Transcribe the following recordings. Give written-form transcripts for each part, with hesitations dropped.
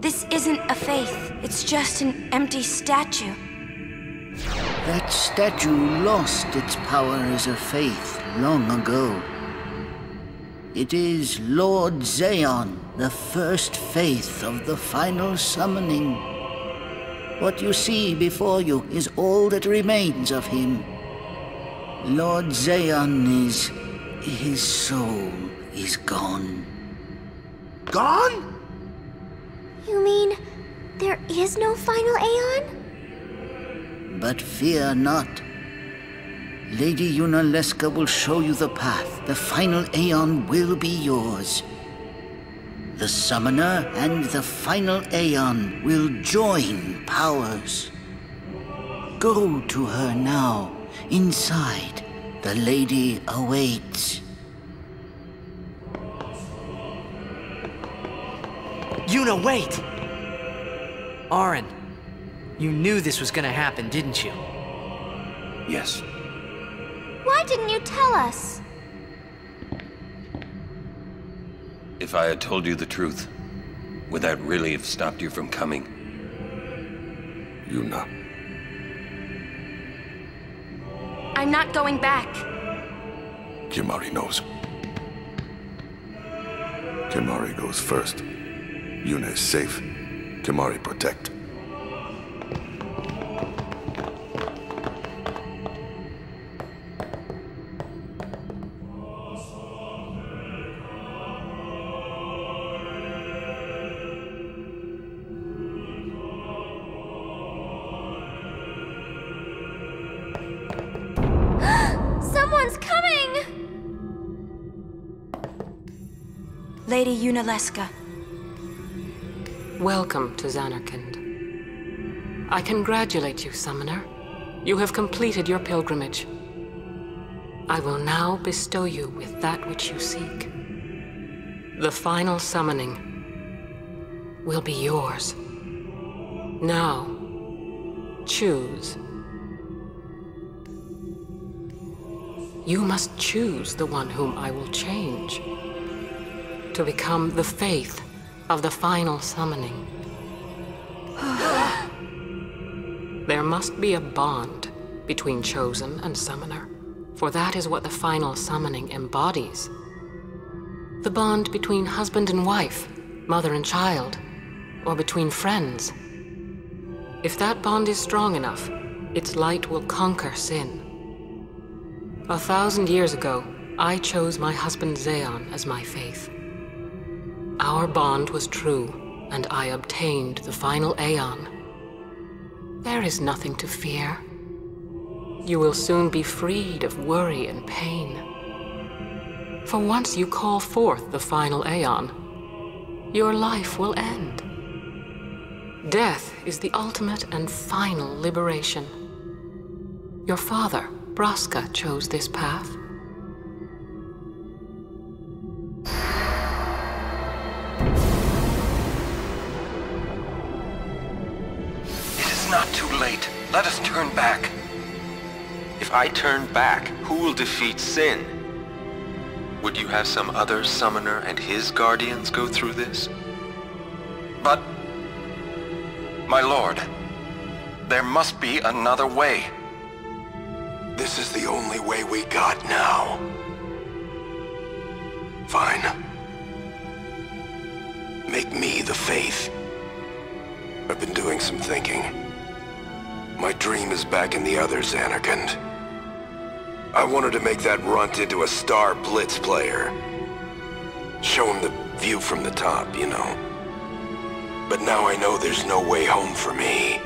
This isn't a faith. It's just an empty statue. That statue lost its power as a faith long ago. It is Lord Zeon, the first faith of the final summoning. What you see before you is all that remains of him. Lord Zeon is... his soul is gone. Gone? You mean there is no final Aeon? But fear not. Lady Yunalesca will show you the path. The final Aeon will be yours. The Summoner and the final Aeon will join powers. Go to her now. Inside, the lady awaits. Yuna, wait! Auron, you knew this was gonna happen, didn't you? Yes. Why didn't you tell us? If I had told you the truth, would that really have stopped you from coming? Yuna. I'm not going back. Kimahri knows. Kimahri goes first. Yuna is safe. Kimahri protect. Someone's coming! Lady Yunalesca. Welcome to Zanarkand. I congratulate you, Summoner. You have completed your pilgrimage. I will now bestow you with that which you seek. The final summoning will be yours. Now, choose. You must choose the one whom I will change to become the faith of the final summoning. There must be a bond between Chosen and Summoner, for that is what the final summoning embodies. The bond between husband and wife, mother and child, or between friends. If that bond is strong enough, its light will conquer sin. 1,000 years ago, I chose my husband Zeon as my faith. Our bond was true, and I obtained the final Aeon. There is nothing to fear. You will soon be freed of worry and pain. For once you call forth the final Aeon, your life will end. Death is the ultimate and final liberation. Your father, Braska, chose this path. It is not too late. Let us turn back. If I turn back, who will defeat Sin? Would you have some other summoner and his guardians go through this? But... my lord, there must be another way. This is the only way we got now. Fine. Make me the faith. I've been doing some thinking. My dream is back in the other Zanarkand. I wanted to make that runt into a star blitz player. Show him the view from the top, you know. But now I know there's no way home for me.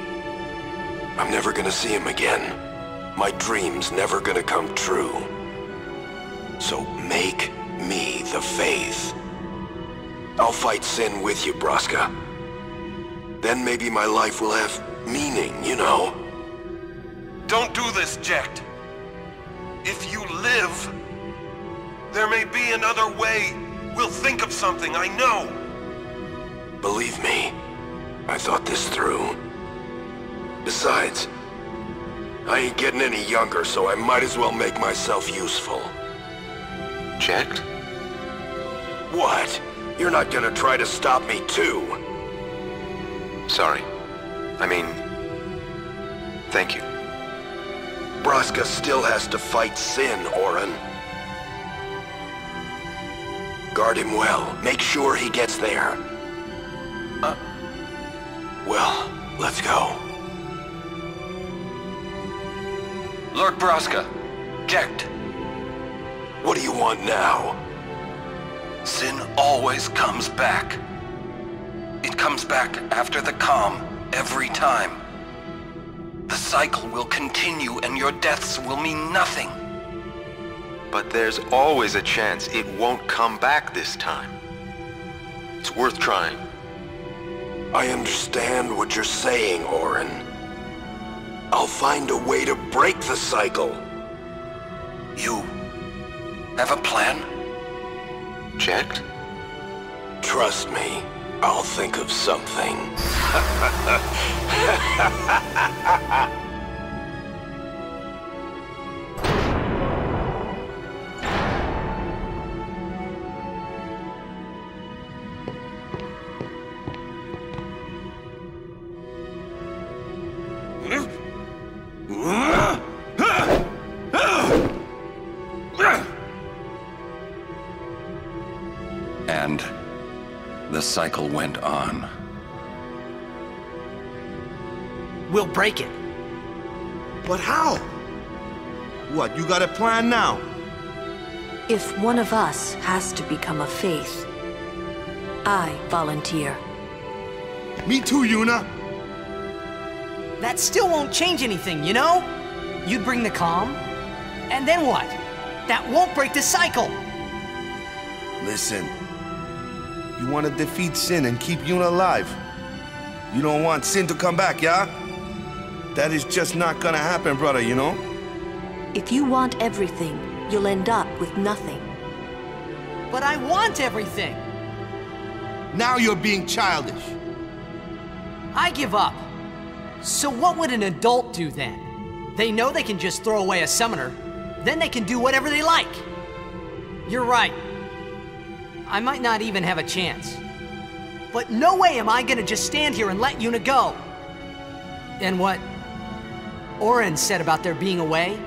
I'm never gonna see him again. My dream's never gonna come true. So make me the faith. I'll fight Sin with you, Braska. Then maybe my life will have meaning, you know? Don't do this, Jecht. If you live, there may be another way. We'll think of something, I know. Believe me, I thought this through. Besides, I ain't getting any younger, so I might as well make myself useful. Jecht? What? You're not gonna try to stop me too? Sorry. I mean, thank you. Braska still has to fight Sin, Orin. Guard him well. Make sure he gets there. Well, let's go. Lord Braska, Jecht. What do you want now? Sin always comes back. It comes back after the calm, every time. The cycle will continue and your deaths will mean nothing. But there's always a chance it won't come back this time. It's worth trying. I understand what you're saying, Orin. I'll find a way to break the cycle. You have a plan? Jecht? Trust me, I'll think of something. And the cycle went on. We'll break it. But how? What, you got a plan now? If one of us has to become a faith, I volunteer. Me too, Yuna. That still won't change anything, you know? You'd bring the calm, and then what? That won't break the cycle! Listen. You want to defeat Sin and keep Yuna alive. You don't want Sin to come back, yeah? That is just not gonna happen, brother, you know? If you want everything, you'll end up with nothing. But I want everything! Now you're being childish. I give up. So what would an adult do then? They know they can just throw away a summoner, then they can do whatever they like. You're right. I might not even have a chance. But no way am I gonna just stand here and let Yuna go. And what Orin said about there being a way,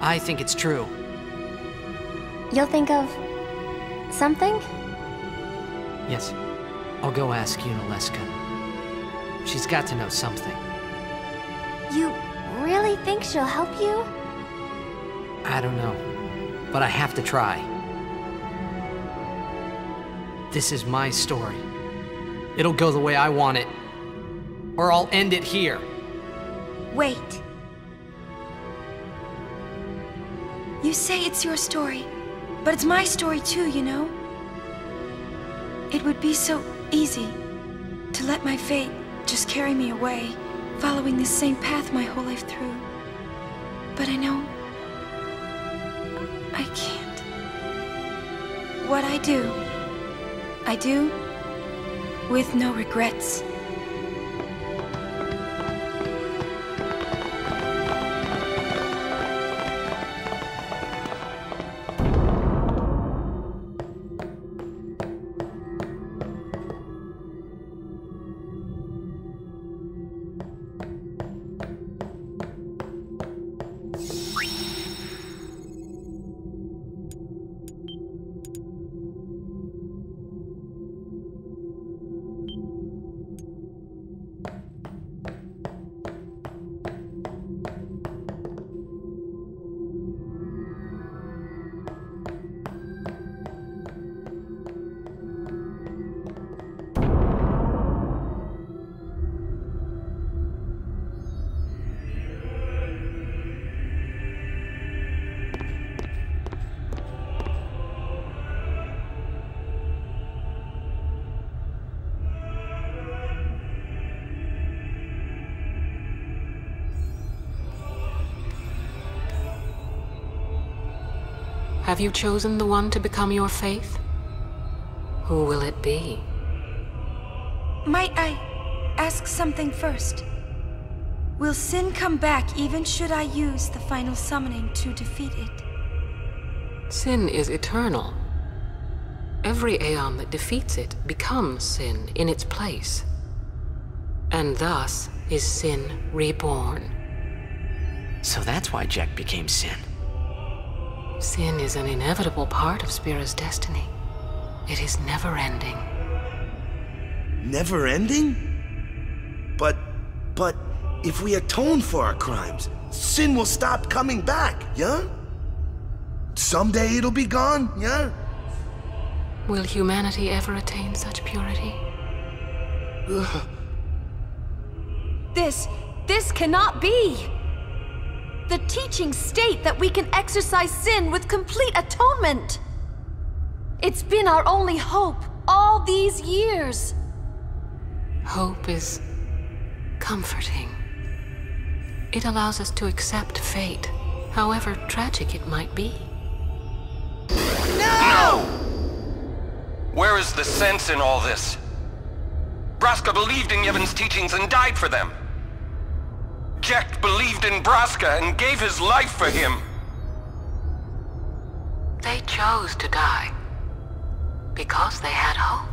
I think it's true. You'll think of something? Yes, I'll go ask Yuna Leska. She's got to know something. You really think she'll help you? I don't know, but I have to try. This is my story. It'll go the way I want it, or I'll end it here. Wait. You say it's your story, but it's my story too, you know? It would be so easy to let my fate just carry me away, following this same path my whole life through. But I know I can't. What I do with no regrets. Have you chosen the one to become your faith? Who will it be? Might I ask something first? Will Sin come back even should I use the final summoning to defeat it? Sin is eternal. Every Aeon that defeats it becomes Sin in its place. And thus is Sin reborn. So that's why Jack became Sin. Sin is an inevitable part of Spira's destiny. It is never-ending. Never-ending? But if we atone for our crimes, Sin will stop coming back, yeah? Someday it'll be gone, yeah? Will humanity ever attain such purity? This cannot be! The teachings state that we can exorcise sin with complete atonement! It's been our only hope all these years! Hope is comforting. It allows us to accept fate, however tragic it might be. No! Where is the sense in all this? Braska believed in Yevon's teachings and died for them. Jack believed in Braska and gave his life for him. They chose to die because they had hope.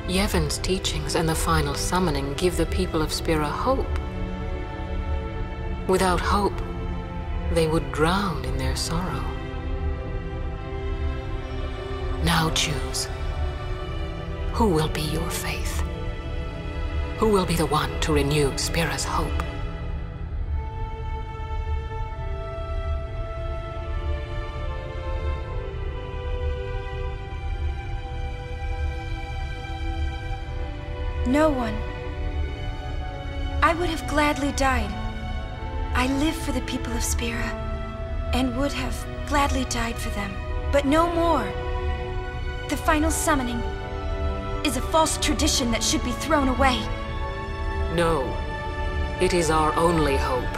Yevon's teachings and the final summoning give the people of Spira hope. Without hope, they would drown in their sorrow. Now choose. Who will be your faith? Who will be the one to renew Spira's hope? No one. I would have gladly died. I live for the people of Spira, and would have gladly died for them, but no more. The final summoning is a false tradition that should be thrown away. No, it is our only hope.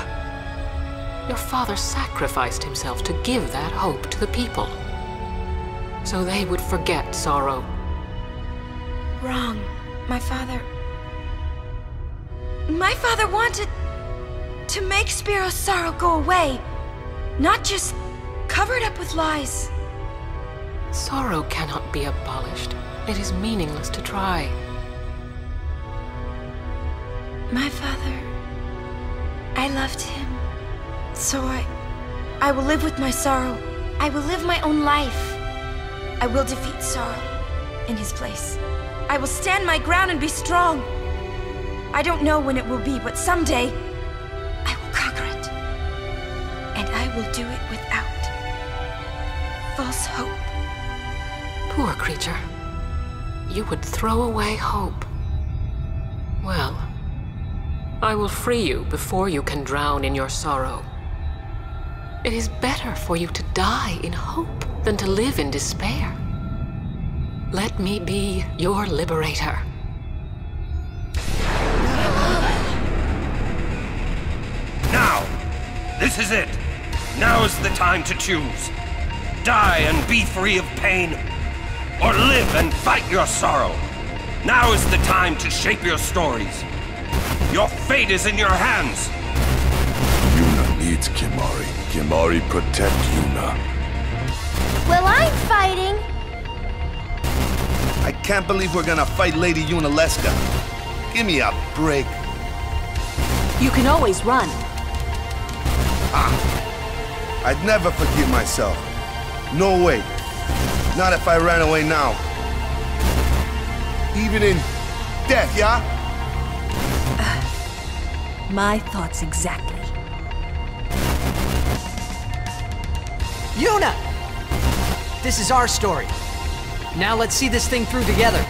Your father sacrificed himself to give that hope to the people, so they would forget sorrow. Wrong. My father wanted to make Spiro's sorrow go away, not just cover it up with lies. Sorrow cannot be abolished. It is meaningless to try. My father, I loved him. So I will live with my sorrow. I will live my own life. I will defeat sorrow in his place. I will stand my ground and be strong. I don't know when it will be, but someday I will conquer it. And I will do it without false hope. Poor creature. You would throw away hope. Well, I will free you before you can drown in your sorrow. It is better for you to die in hope than to live in despair. Let me be your liberator. Now! This is it! Now is the time to choose. Die and be free of pain, or live and fight your sorrow. Now is the time to shape your stories. Your fate is in your hands. Yuna needs Kimahri. Kimahri protect Yuna. Well, I'm fighting. I can't believe we're gonna fight Lady Yunalesca. Give me a break. You can always run. I'd never forgive myself. No way. Not if I ran away now. Even in death, yeah? My thoughts exactly. Yuna! This is our story. Now let's see this thing through together.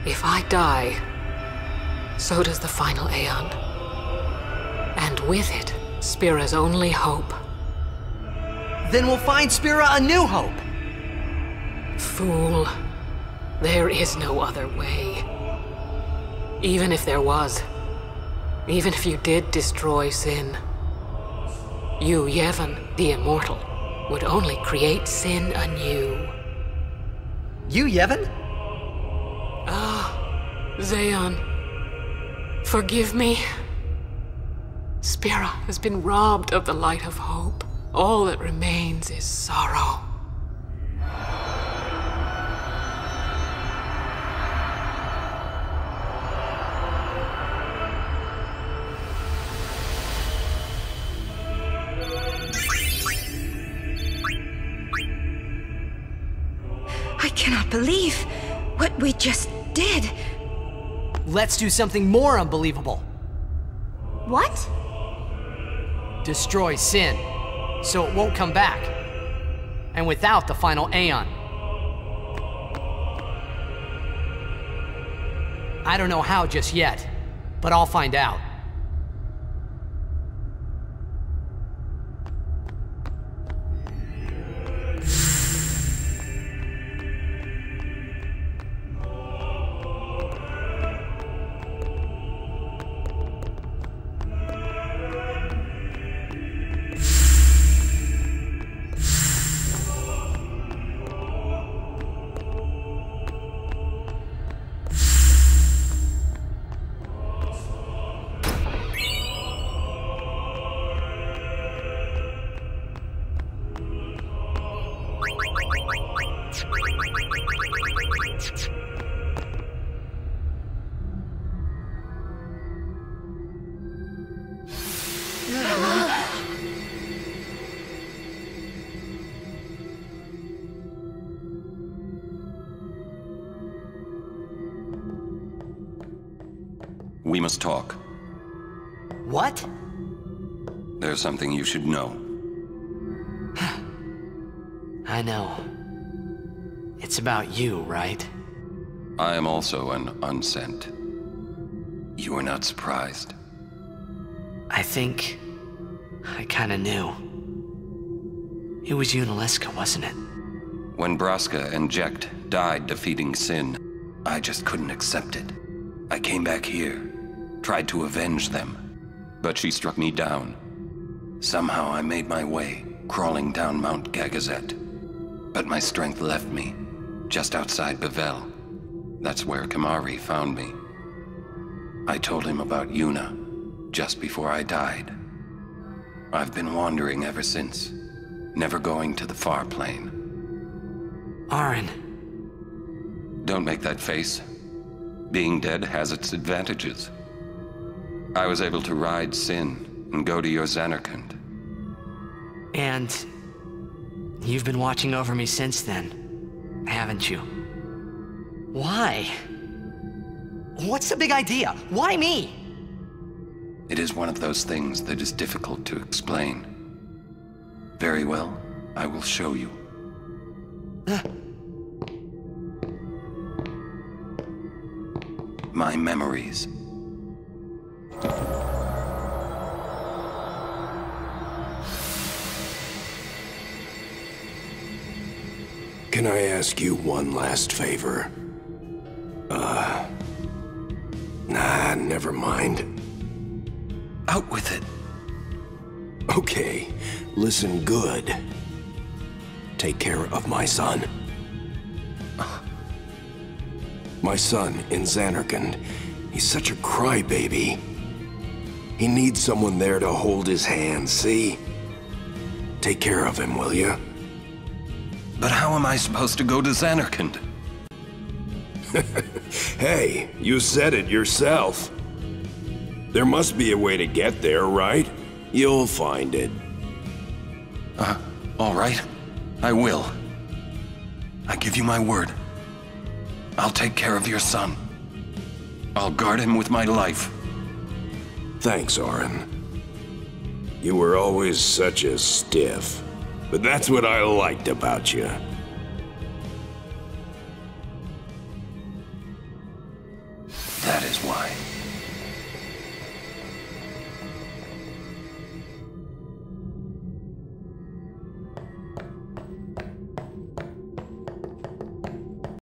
If I die, so does the final Aeon. And with it, Spira's only hope. Then we'll find Spira a new hope! Fool. There is no other way. Even if there was, even if you did destroy Sin, you, Yevon, the Immortal, would only create Sin anew. You, Yevon? Zeon, forgive me. Spira has been robbed of the light of hope. All that remains is sorrow. I cannot believe what we just did. Let's do something more unbelievable. What? Destroy Sin, so it won't come back. And without the final Aeon. I don't know how just yet, but I'll find out. We must talk. What? There's something you should know. I know. It's about you, right? I am also an unsent. You are not surprised? I think I kinda knew. It was you and Aleska, wasn't it? When Braska and Jekt died defeating Sin, I just couldn't accept it. I came back here, tried to avenge them, but she struck me down. Somehow I made my way, crawling down Mount Gagazet. But my strength left me, just outside Bevel. That's where Kamari found me. I told him about Yuna, just before I died. I've been wandering ever since, never going to the far plane. Aren. Don't make that face. Being dead has its advantages. I was able to ride Sin and go to your Zanarkand. And you've been watching over me since then, haven't you? Why? What's the big idea? Why me? It is one of those things that is difficult to explain. Very well, I will show you. My memories. Can I ask you one last favor? Nah, never mind. Out with it. Okay, listen good. Take care of my son. My son in Xanarkand. He's such a crybaby. He needs someone there to hold his hand, see? Take care of him, will you? But how am I supposed to go to Xanarkand? Hey, you said it yourself. There must be a way to get there, right? You'll find it. All right. I will. I give you my word. I'll take care of your son. I'll guard him with my life. Thanks, Auron. You were always such a stiff. But that's what I liked about you.